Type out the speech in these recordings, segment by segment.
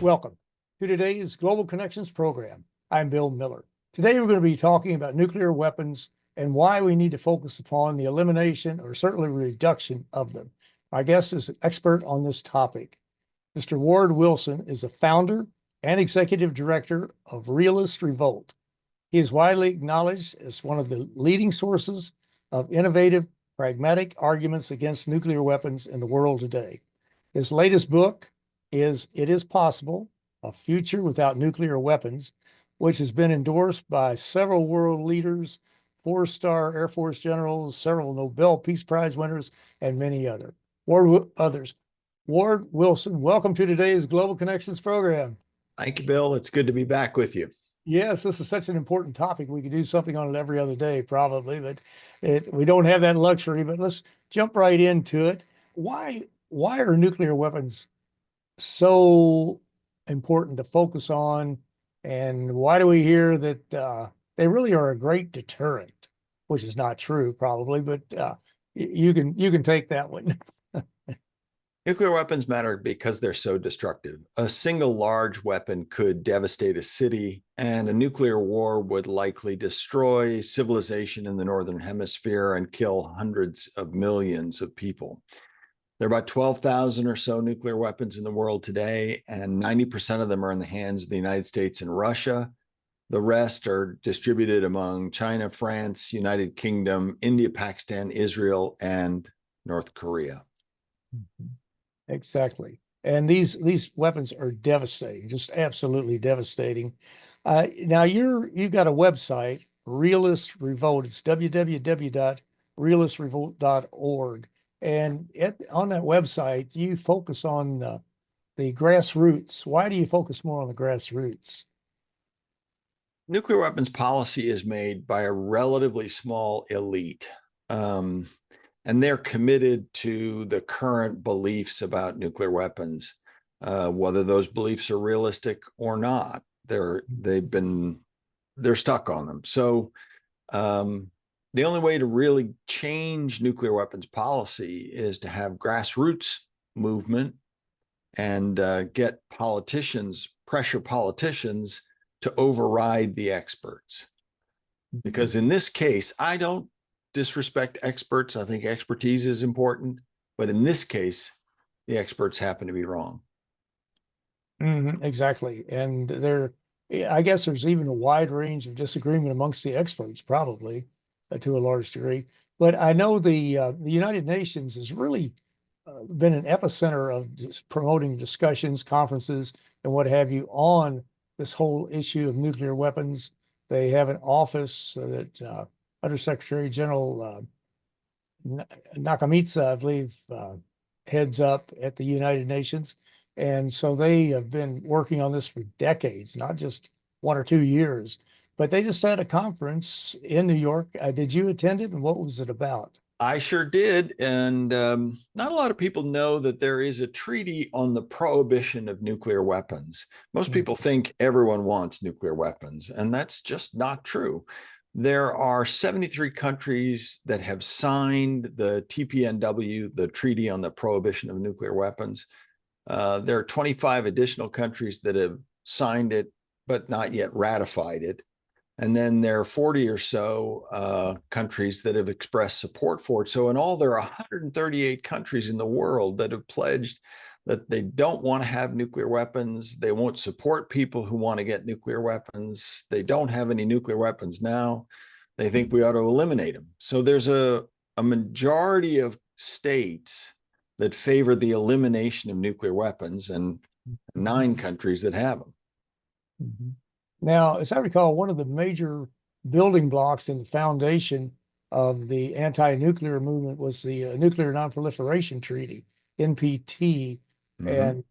Welcome to today's Global Connections program. I'm Bill Miller. Today we're going to be talking about nuclear weapons and why we need to focus upon the elimination or certainly reduction of them. My guest is an expert on this topic. Mr. Ward Wilson is the founder and executive director of RealistRevolt. He is widely acknowledged as one of the leading sources of innovative, pragmatic arguments against nuclear weapons in the world today. His latest book is It Is Possible, A Future Without Nuclear Weapons, which has been endorsed by several world leaders, four-star Air Force generals, several Nobel Peace Prize winners, and many others. Ward Wilson, welcome to today's Global Connections program. Thank you, Bill. It's good to be back with you. Yes, this is such an important topic. We could do something on it every other day, probably, but we don't have that luxury. But let's jump right into it. Why are nuclear weapons so important to focus on, and why do we hear that they really are a great deterrent? Which is not true, probably, but you can take that one. Nuclear weapons matter because they're so destructive. A single large weapon could devastate a city, and a nuclear war would likely destroy civilization in the Northern Hemisphere and kill hundreds of millions of people. There are about 12,000 or so nuclear weapons in the world today, and 90% of them are in the hands of the United States and Russia. The rest are distributed among China, France, United Kingdom, India, Pakistan, Israel, and North Korea. Exactly. And these weapons are devastating, just absolutely devastating. Now you've got a website, RealistRevolt. It's www.realistrevolt.org. And on that website, you focus on the grassroots. Why do you focus more on the grassroots? Nuclear weapons policy is made by a relatively small elite. And they're committed to the current beliefs about nuclear weapons, whether those beliefs are realistic or not. They're stuck on them. So the only way to really change nuclear weapons policy is to have grassroots movement and get pressure politicians to override the experts. Because in this case, I don't disrespect experts. I think expertise is important, but in this case, the experts happen to be wrong. Exactly. And I guess there's even a wide range of disagreement amongst the experts, probably to a large degree. But I know the United Nations has really been an epicenter of promoting discussions, conferences, and what have you on this whole issue of nuclear weapons. They have an office that Undersecretary General Nakamitsa, I believe, heads up at the United Nations. And so they have been working on this for decades, not just 1 or 2 years. But they just had a conference in New York. Did you attend it, and what was it about? I sure did. And not a lot of people know that there is a treaty on the prohibition of nuclear weapons. Most people think everyone wants nuclear weapons, and that's just not true. There are 73 countries that have signed the TPNW, the Treaty on the Prohibition of Nuclear Weapons. There are 25 additional countries that have signed it, but not yet ratified it. And then there are 40 or so countries that have expressed support for it. So in all, there are 138 countries in the world that have pledged that they don't want to have nuclear weapons. They won't support people who want to get nuclear weapons. They don't have any nuclear weapons now. They think we ought to eliminate them. So there's a majority of states that favor the elimination of nuclear weapons, and 9 countries that have them. Now, as I recall, one of the major building blocks in the foundation of the anti-nuclear movement was the Nuclear Non Proliferation Treaty, NPT. And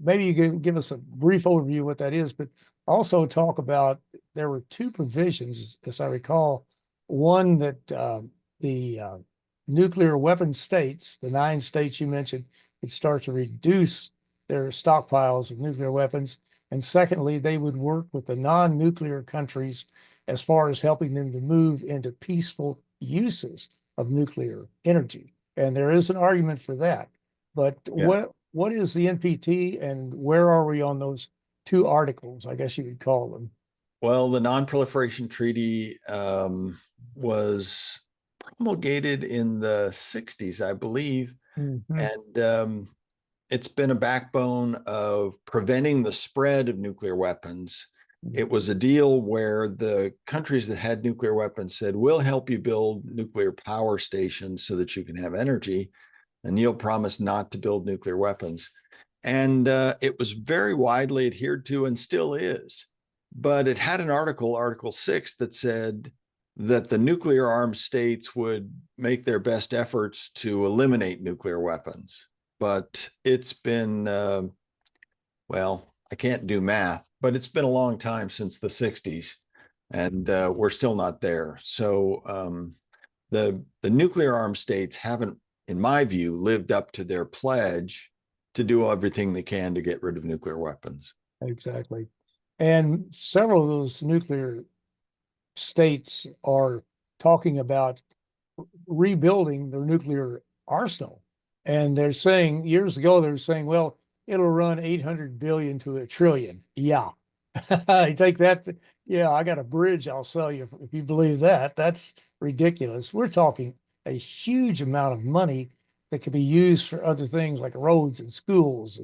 maybe you can give us a brief overview of what that is, but also talk about, there were 2 provisions, as I recall. One that the nuclear weapon states, the 9 states you mentioned, would start to reduce their stockpiles of nuclear weapons. And secondly, they would work with the non-nuclear countries as far as helping them to move into peaceful uses of nuclear energy. And there is an argument for that. But what is the NPT and where are we on those two articles, I guess you could call them? Well, the Non Proliferation Treaty was promulgated in the 60s, I believe. Mhm. And it's been a backbone of preventing the spread of nuclear weapons. It was a deal where the countries that had nuclear weapons said, we'll help you build nuclear power stations so that you can have energy, and you'll promise not to build nuclear weapons. And it was very widely adhered to and still is. But it had an article, Article 6, that said that the nuclear armed states would make their best efforts to eliminate nuclear weapons. But it's been, well, I can't do math, but it's been a long time since the 60s, and we're still not there. So the nuclear armed states haven't, in my view, lived up to their pledge to do everything they can to get rid of nuclear weapons. Exactly. And several of those nuclear states are talking about rebuilding their nuclear arsenal. And they're saying, years ago, they were saying, well, it'll run 800 billion to a trillion. Yeah. I take that. Yeah, I got a bridge I'll sell you if you believe that. That's ridiculous. We're talking a huge amount of money that could be used for other things like roads and schools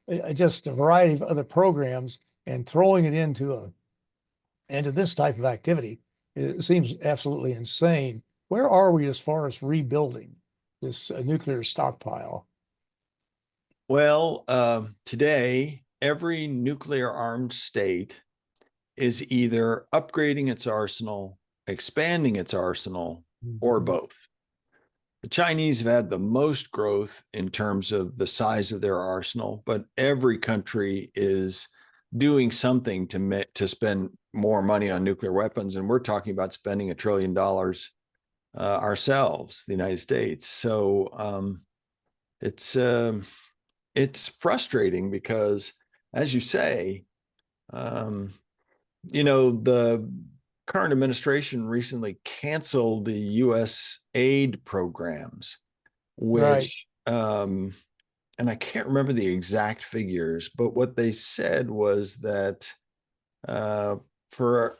and just a variety of other programs, and throwing it into this type of activity, it seems absolutely insane. Where are we as far as rebuilding this nuclear stockpile? Well, today, every nuclear armed state is either upgrading its arsenal, expanding its arsenal, or both. The Chinese have had the most growth in terms of the size of their arsenal, but every country is doing something to spend more money on nuclear weapons. And we're talking about spending $1 trillion ourselves, the United States. So it's frustrating because, as you say, the current administration recently canceled the U.S. aid programs, Right. which, and I can't remember the exact figures, but what they said was that for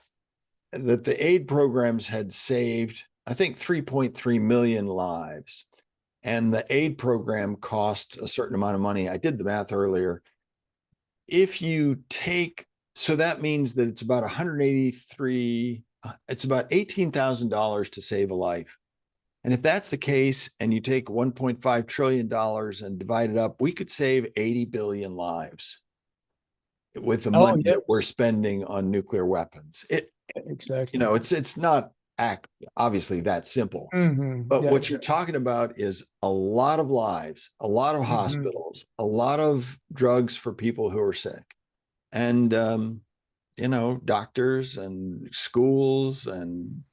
that the aid programs had saved, I think, 3.3 million lives. And the aid program cost a certain amount of money. I did the math earlier. If you take, so that means that it's about 183, it's about $18,000 to save a life. And if that's the case, and you take $1.5 trillion and divide it up, we could save 80 billion lives with the Oh, money that we're yes, spending on nuclear weapons. exactly. It's not obviously that simple. But Yeah, what you're exactly. talking about is a lot of lives, a lot of Hmm. hospitals, a lot of drugs for people who are sick, and doctors and schools and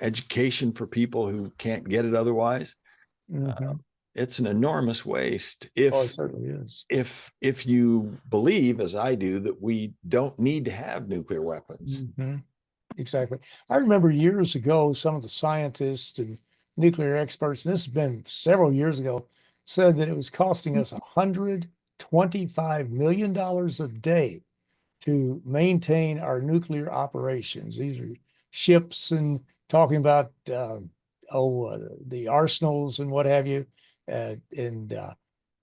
education for people who can't get it otherwise. Hmm. It's an enormous waste Oh, it certainly is. if you believe, as I do, that we don't need to have nuclear weapons. Hmm. Exactly. I remember years ago, some of the scientists and nuclear experts, and this has been several years ago, said that it was costing us $125 million a day to maintain our nuclear operations. These are ships and talking about the arsenals and what have you. And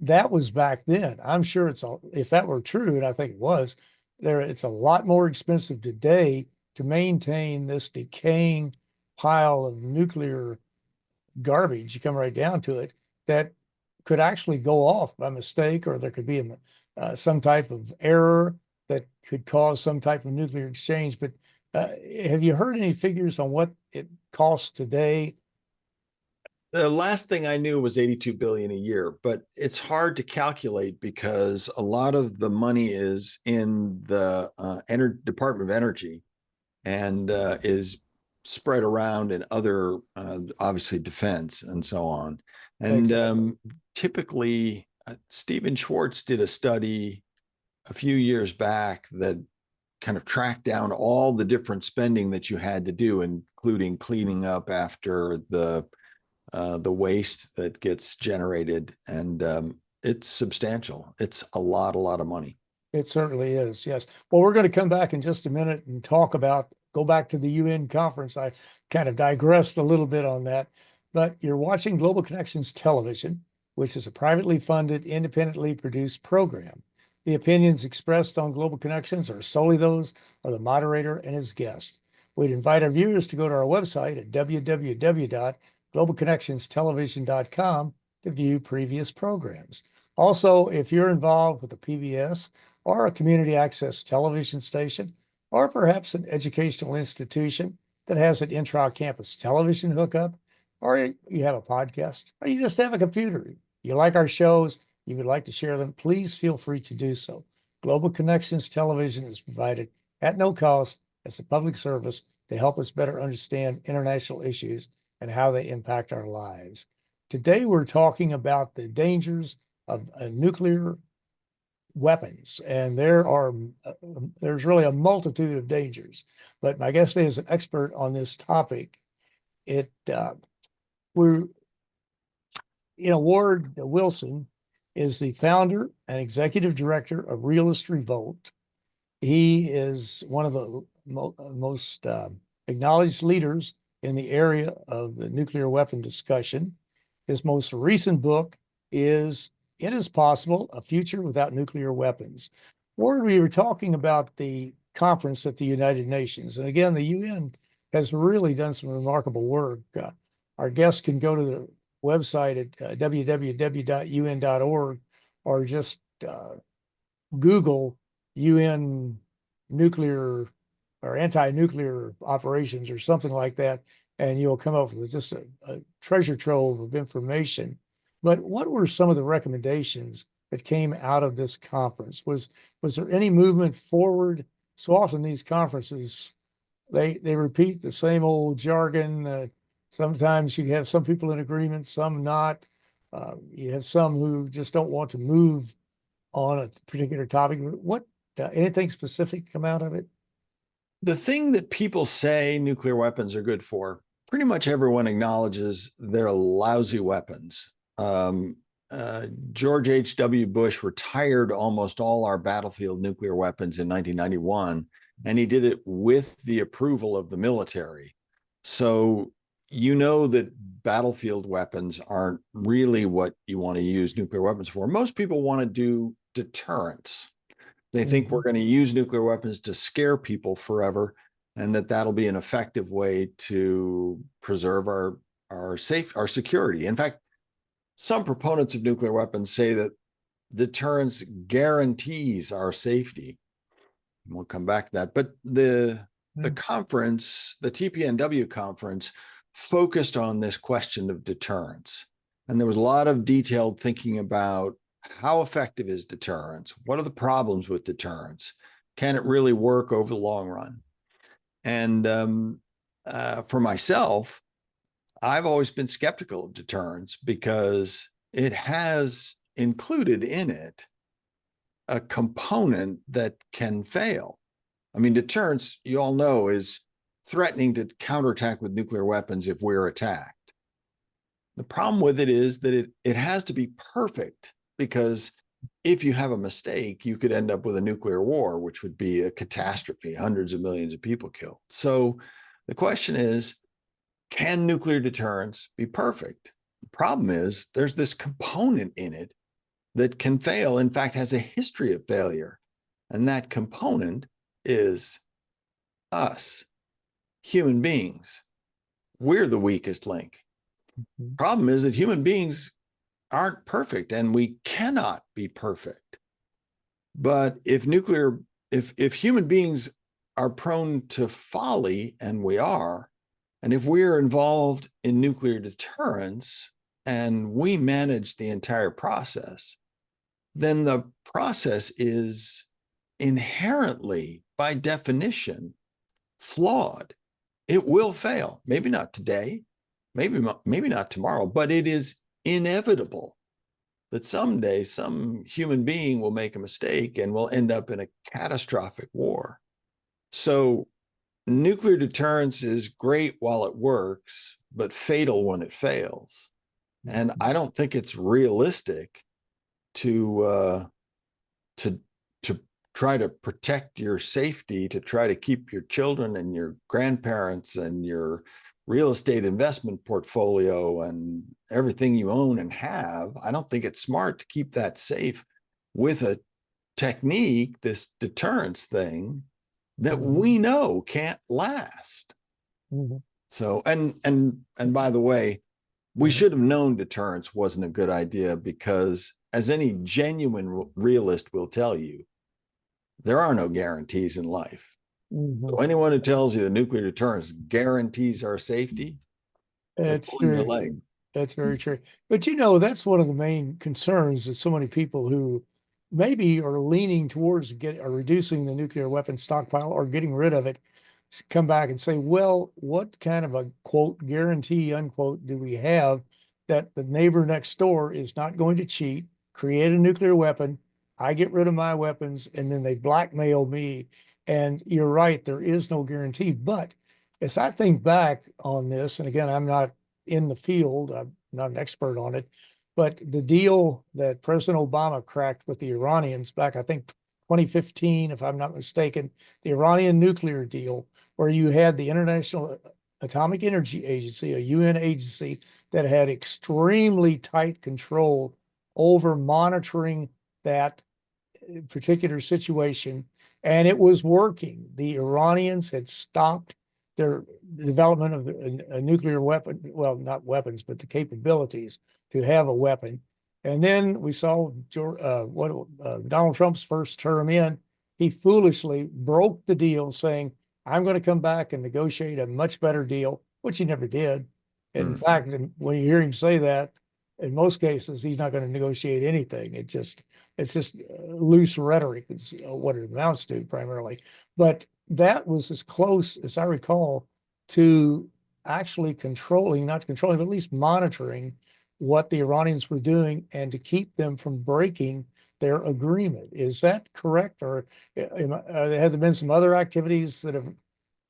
that was back then. I'm sure if that were true, and I think it was, it's a lot more expensive today to maintain this decaying pile of nuclear garbage. You come right down to it, that could actually go off by mistake, or there could be some type of error that could cause some type of nuclear exchange. But have you heard any figures on what it costs today? The last thing I knew was 82 billion a year, but it's hard to calculate because a lot of the money is in the Department of Energy and is spread around in other, obviously, defense and so on. And Exactly. typically, Stephen Schwartz did a study a few years back that kind of tracked down all the different spending that you had to do, including cleaning up after the waste that gets generated. And it's substantial. It's a lot of money. It certainly is, yes. Well, we're going to come back in just a minute and go back to the UN conference. I kind of digressed a little bit on that, but you're watching Global Connections Television, which is a privately funded, independently produced program. The opinions expressed on Global Connections are solely those of the moderator and his guest. We'd invite our viewers to go to our website at www.globalconnectionstelevision.com to view previous programs. Also, if you're involved with the PBS or a community access television station, or perhaps an educational institution that has an intra-campus television hookup, or you have a podcast, or you just have a computer, you like our shows, you would like to share them, please feel free to do so. Global Connections Television is provided at no cost as a public service to help us better understand international issues and how they impact our lives. Today, we're talking about the dangers of nuclear weapons, and there's really a multitude of dangers. But my guest today is an expert on this topic. Ward Wilson is the founder and executive director of RealistRevolt. He is one of the most acknowledged leaders in the area of the nuclear weapon discussion. His most recent book is It Is Possible, A Future Without Nuclear Weapons. Ward, we were talking about the conference at the United Nations. And again, the UN has really done some remarkable work. Our guests can go to the website at www.un.org or just Google UN nuclear or anti-nuclear operations or something like that, and you'll come up with just a treasure trove of information. But what were some of the recommendations that came out of this conference? Was there any movement forward? So often these conferences, they repeat the same old jargon. Sometimes you have some people in agreement, some not. You have some who just don't want to move on a particular topic. What anything specific come out of it? The thing that people say nuclear weapons are good for, pretty much everyone acknowledges they're lousy weapons. George H.W. Bush retired almost all our battlefield nuclear weapons in 1991, and he did it with the approval of the military. So you know that battlefield weapons aren't really what you want to use nuclear weapons for. Most people want to do deterrence. They think we're going to use nuclear weapons to scare people forever, and that'll be an effective way to preserve our security. In fact, some proponents of nuclear weapons say that deterrence guarantees our safety. We'll come back to that. But the conference, the TPNW conference, focused on this question of deterrence. And there was a lot of detailed thinking about how effective is deterrence? What are the problems with deterrence? Can it really work over the long run? And for myself, I've always been skeptical of deterrence because it has included in it a component that can fail. I mean, deterrence, you all know, is threatening to counterattack with nuclear weapons if we're attacked. The problem with it is that it has to be perfect, because if you have a mistake, you could end up with a nuclear war, which would be a catastrophe, hundreds of millions of people killed. So the question is, can nuclear deterrence be perfect? The problem is there's this component in it that can fail, in fact, has a history of failure. And that component is us, human beings. We're the weakest link. Problem is that human beings aren't perfect, and we cannot be perfect. But if human beings are prone to folly, and we are, and if we're involved in nuclear deterrence and we manage the entire process, then the process is inherently, by definition, flawed. It will fail. Maybe not today, maybe not tomorrow, but it is inevitable that someday some human being will make a mistake and will end up in a catastrophic war. So nuclear deterrence is great while it works, but fatal when it fails. And I don't think it's realistic to to to try to protect your safety, to try to keep your children and your grandparents and your real estate investment portfolio and everything you own and have, I don't think it's smart to keep that safe with a technique, this deterrence thing, that we know can't last. So, and by the way, we should have known deterrence wasn't a good idea, because as any genuine realist will tell you, there are no guarantees in life. So anyone who tells you the nuclear deterrence guarantees our safety, It's pulling your very, leg. that's very true. But you know, that's one of the main concerns that so many people who maybe are leaning towards or reducing the nuclear weapon stockpile or getting rid of it come back and say, well, what kind of a quote guarantee unquote do we have that the neighbor next door is not going to cheat, create a nuclear weapon, I get rid of my weapons, and then they blackmail me? And you're right, there is no guarantee. But as I think back on this, and again, I'm not in the field, I'm not an expert on it, but the deal that President Obama cracked with the Iranians back, I think 2015, if I'm not mistaken, the Iranian nuclear deal, where you had the International Atomic Energy Agency, a UN agency that had extremely tight control over monitoring that particular situation, and it was working. The Iranians had stopped their development of a nuclear weapon, well, not weapons, but the capabilities to have a weapon. And then we saw Donald Trump's first term in, he foolishly broke the deal, saying, I'm going to come back and negotiate a much better deal, which he never did. In fact, when you hear him say that, in most cases, he's not going to negotiate anything. It's just loose rhetoric is what it amounts to primarily. But that was as close as I recall to actually controlling, not controlling, but at least monitoring what the Iranians were doing and to keep them from breaking their agreement. Is that correct? Or have there been some other activities that have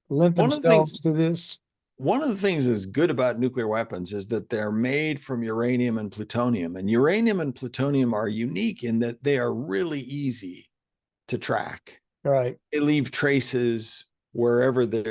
lent themselves to this? One of the things that's good about nuclear weapons is that they're made from uranium and plutonium. And uranium and plutonium are unique in that they are really easy to track. Right. They leave traces wherever they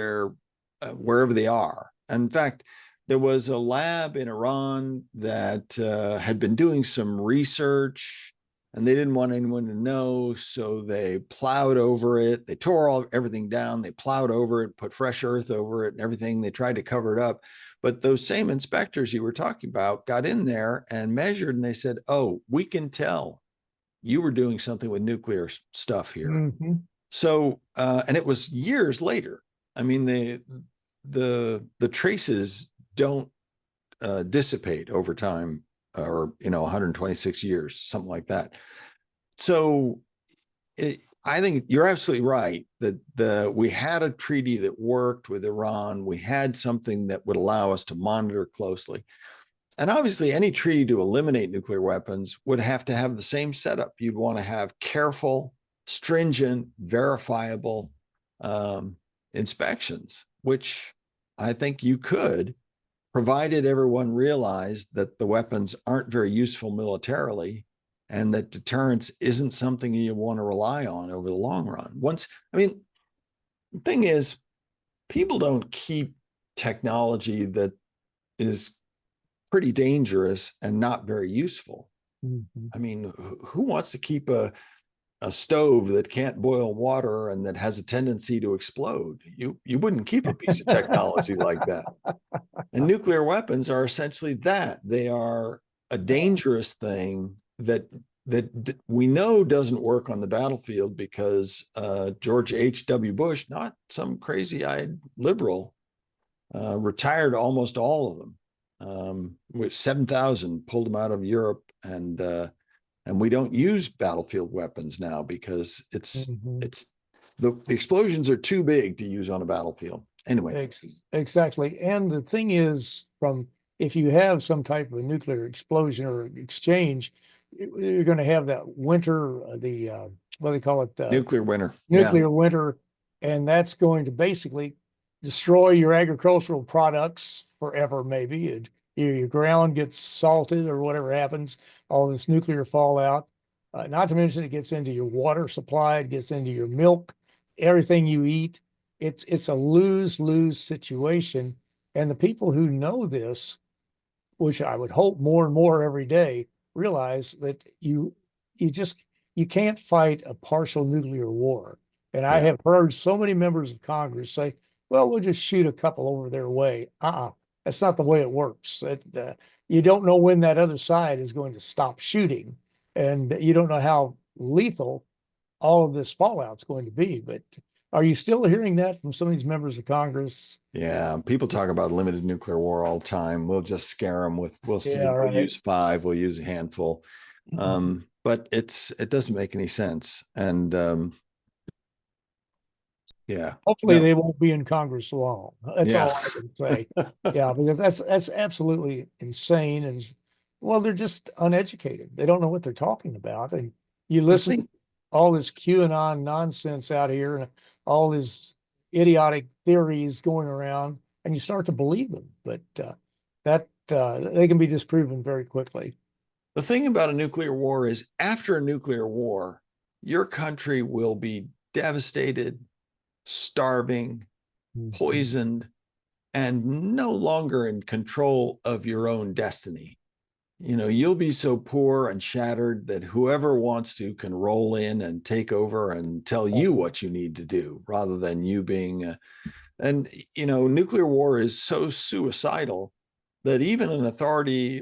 are. And in fact, there was a lab in Iran that had been doing some research, and they didn't want anyone to know, so they plowed over it. They tore everything down. They plowed over it, put fresh earth over it and everything. They tried to cover it up. But those same inspectors you were talking about got in there and measured, and they said, oh, we can tell you were doing something with nuclear stuff here. So, and it was years later. I mean, the traces don't dissipate over time, or 126 years, something like that. So I think you're absolutely right that we had a treaty that worked with Iran. We had something that would allow us to monitor closely. And obviously, any treaty to eliminate nuclear weapons would have to have the same setup. You'd want to have careful, stringent, verifiable inspections, which I think you could, provided everyone realized that the weapons aren't very useful militarily and that deterrence isn't something you want to rely on over the long run. The thing is, people don't keep technology that is pretty dangerous and not very useful. I mean, who wants to keep a stove that can't boil water and that has a tendency to explode? You wouldn't keep a piece of technology like that. And nuclear weapons are essentially that. They are a dangerous thing that we know doesn't work on the battlefield, because George H.W. Bush, not some crazy-eyed liberal, retired almost all of them. With 7,000 pulled them out of Europe, and we don't use battlefield weapons now because the explosions are too big to use on a battlefield. Anyway, exactly. And the thing is, if you have some type of a nuclear explosion or exchange, you're going to have that winter, what do they call it? Nuclear winter. Nuclear winter, and that's going to basically destroy your agricultural products forever. Maybe your ground gets salted or whatever happens. All this nuclear fallout. Not to mention it gets into your water supply, it gets into your milk, everything you eat. It's a lose-lose situation. And the people who know this, which I would hope more and more every day, realize that you just you can't fight a partial nuclear war. And I Yeah. have heard so many members of Congress say, well, we'll just shoot a couple over their way. That's not the way it works. You don't know when that other side is going to stop shooting, and you don't know how lethal all of this fallout's going to be. But are you still hearing that from some of these members of Congress? Yeah, people talk about limited nuclear war all the time. We'll just scare them with we'll Yeah, we'll right. use 5, we'll use a handful. But it doesn't make any sense. And yeah. Hopefully No. they won't be in Congress long. That's Yeah. all I can say. Yeah, because that's absolutely insane. And well, they're just uneducated. They don't know what they're talking about. And you listen to all this QAnon nonsense out here and all these idiotic theories going around, and you start to believe them. But they can be disproven very quickly. The thing about a nuclear war is after a nuclear war, your country will be devastated, starving, poisoned, and no longer in control of your own destiny. You know, you'll be so poor and shattered that whoever wants to can roll in and take over and tell you what you need to do rather than you being and you know, nuclear war is so suicidal that even an authority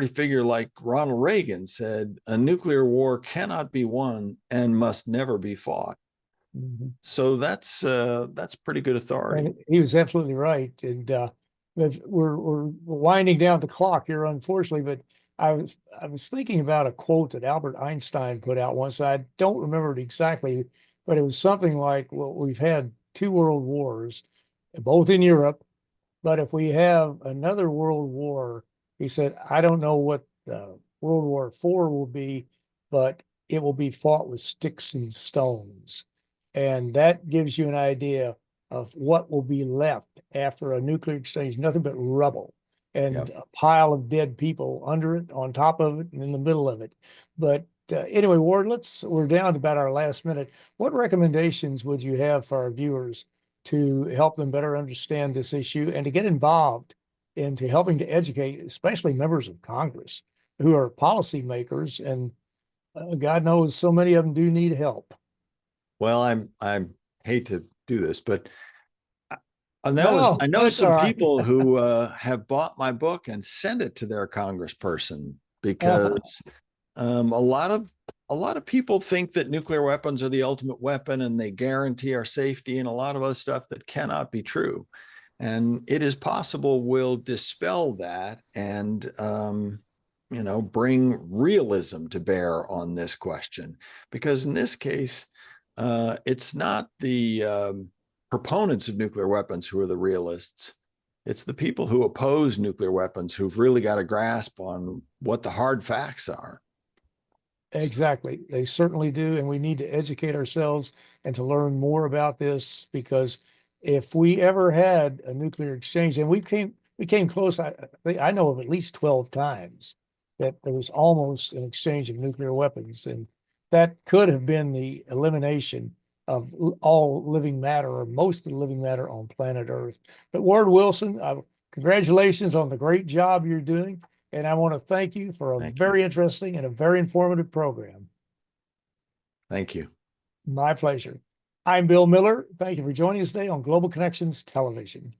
figure like Ronald Reagan said a nuclear war cannot be won and must never be fought. So that's pretty good authority. And he was absolutely right. And we're winding down the clock here, unfortunately. But I was thinking about a quote that Albert Einstein put out once. I don't remember it exactly, but it was something like, "Well, we've had 2 world wars, both in Europe. But if we have another world war," he said, "I don't know what World War IV will be, but it will be fought with sticks and stones." And that gives you an idea of what will be left after a nuclear exchange, nothing but rubble and a pile of dead people under it, on top of it, and in the middle of it. But anyway, Ward, we're down to about our last minute. What recommendations would you have for our viewers to help them better understand this issue and to get involved into helping to educate, especially members of Congress who are policymakers? And God knows so many of them do need help. Well, I hate to do this, but I know some people who have bought my book and sent it to their congressperson because a lot of people think that nuclear weapons are the ultimate weapon and they guarantee our safety and a lot of other stuff that cannot be true. And it is possible we'll dispel that and you know, bring realism to bear on this question, because in this case, it's not the proponents of nuclear weapons who are the realists. It's the people who oppose nuclear weapons who've really got a grasp on what the hard facts are. Exactly. They certainly do. And we need to educate ourselves and to learn more about this, because if we ever had a nuclear exchange, and we came close, I know of at least 12 times that there was almost an exchange of nuclear weapons. And that could have been the elimination of all living matter, or most of the living matter on planet Earth. But Ward Wilson, congratulations on the great job you're doing. And I want to thank you for a very interesting and a very informative program. Thank you. My pleasure. I'm Bill Miller. Thank you for joining us today on Global Connections Television.